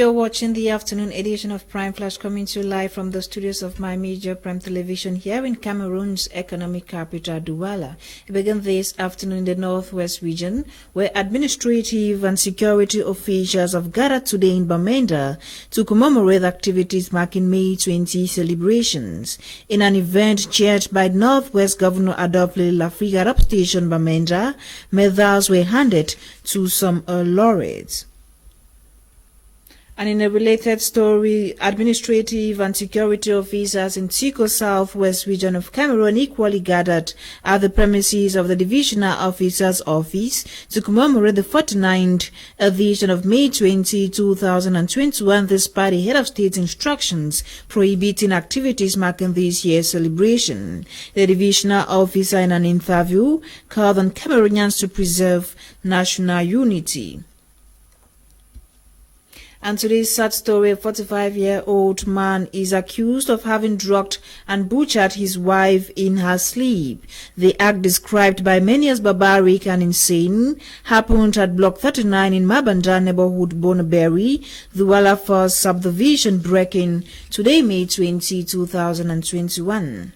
You're watching the afternoon edition of Prime Flash, coming to you live from the studios of My Media Prime Television here in Cameroon's economic capital, Douala. We begin this afternoon in the northwest region, where administrative and security officials have gathered today in Bamenda to commemorate activities marking May 20 celebrations. In an event chaired by Northwest Governor Adolphe Lafriga Upstation Bamenda, medals were handed to some laureates. And in a related story, administrative and security officers in Tiko Southwest region of Cameroon equally gathered at the premises of the Divisional Officer's Office to commemorate the 49th edition of May 20, 2021, despite the head of state's instructions prohibiting activities marking this year's celebration. The divisional officer, in an interview, called on Cameroonians to preserve national unity. And today's sad story, a 45-year-old man is accused of having drugged and butchered his wife in her sleep. The act, described by many as barbaric and insane, happened at Block 39 in Mabanda neighborhood, Bonaberry, Douala First Subdivision, Breaking, today, May 20, 2021.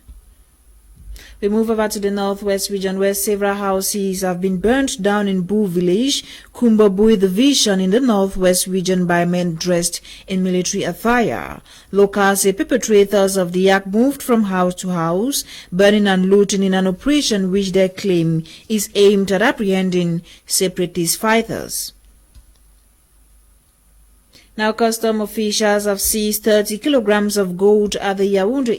We move over to the northwest region, where several houses have been burnt down in Boo village, Kumbabui division in the northwest region by men dressed in military attire. Locals say perpetrators of the act moved from house to house, burning and looting in an operation which they claim is aimed at apprehending separatist fighters. Now, custom officials have seized 30 kilograms of gold at the Yaoundé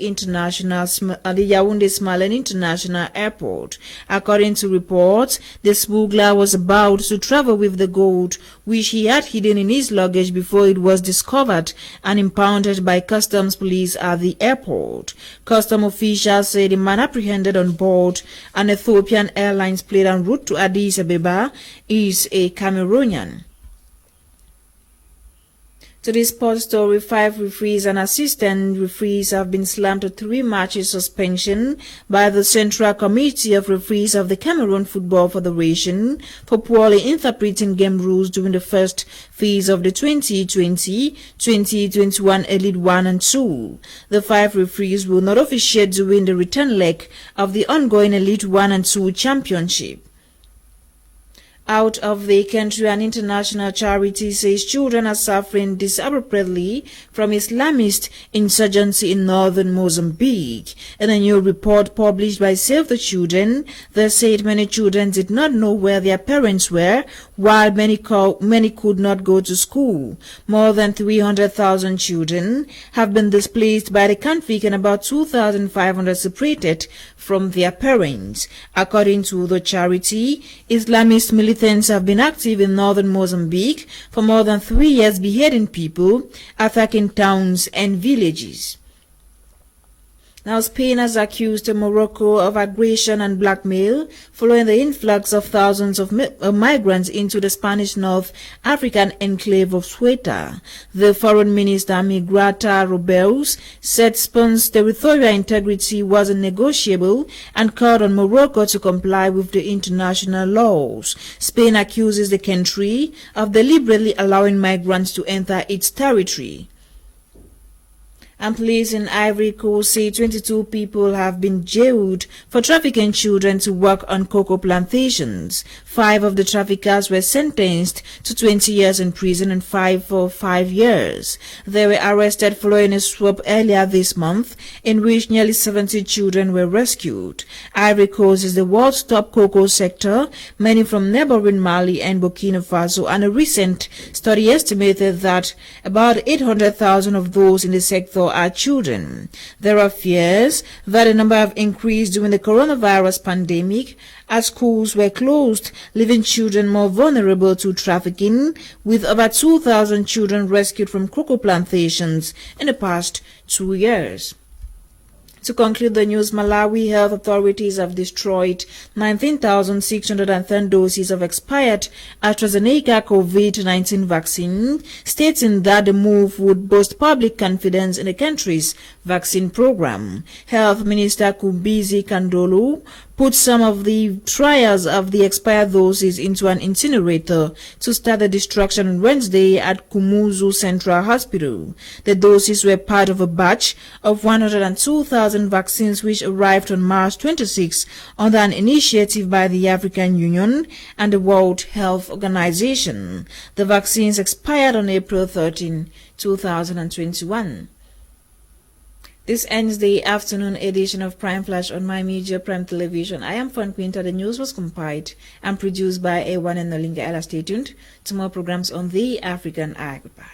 Smallen International Airport. According to reports, the smuggler was about to travel with the gold, which he had hidden in his luggage before it was discovered and impounded by customs police at the airport. Custom officials say the man apprehended on board an Ethiopian Airlines plane en route to Addis Ababa is a Cameroonian. To this sports story, 5 referees and assistant referees have been slammed to 3 matches suspension by the Central Committee of Referees of the Cameroon Football Federation for poorly interpreting game rules during the first phase of the 2020-2021 Elite 1 and 2. The 5 referees will not officiate during the return leg of the ongoing Elite 1 and 2 championship. Out of the country, an international charity says children are suffering disappropriately from Islamist insurgency in northern Mozambique. In a new report published by Save the Children, they said many children did not know where their parents were, while many could not go to school. More than 300,000 children have been displaced by the conflict and about 2,500 separated from their parents. According to the charity, Islamist militants have been active in northern Mozambique for more than 3 years, beheading people, attacking towns and villages. Now, Spain has accused Morocco of aggression and blackmail following the influx of thousands of migrants into the Spanish North African enclave of Ceuta. The foreign minister, Migrata Robeus, said Spain's territorial integrity wasn't negotiable and called on Morocco to comply with the international laws. Spain accuses the country of deliberately allowing migrants to enter its territory. And police in Ivory Coast say 22 people have been jailed for trafficking children to work on cocoa plantations. 5 of the traffickers were sentenced to 20 years in prison and 5 for 5 years. They were arrested following a swap earlier this month in which nearly 70 children were rescued. Ivory Coast is the world's top cocoa sector, many from neighboring Mali and Burkina Faso, and a recent study estimated that about 800,000 of those in the sector are children. There are fears that the number have increased during the coronavirus pandemic as schools were closed, leaving children more vulnerable to trafficking, with over 2,000 children rescued from cocoa plantations in the past 2 years. To conclude the news, Malawi health authorities have destroyed 19,610 doses of expired AstraZeneca COVID-19 vaccine, stating that the move would boost public confidence in the country's vaccine program. Health Minister Kumbizi Kandolu put some of the trials of the expired doses into an incinerator to start the destruction on Wednesday at Kumuzu Central Hospital. The doses were part of a batch of 102,000 vaccines which arrived on March 26 under an initiative by the African Union and the World Health Organization. The vaccines expired on April 13, 2021. This ends the afternoon edition of Prime Flash on My Media Prime Television. I am Fon Quinter. The news was compiled and produced by Ewane and Nolinga. Stay tuned to more programs on the African Eye. Goodbye.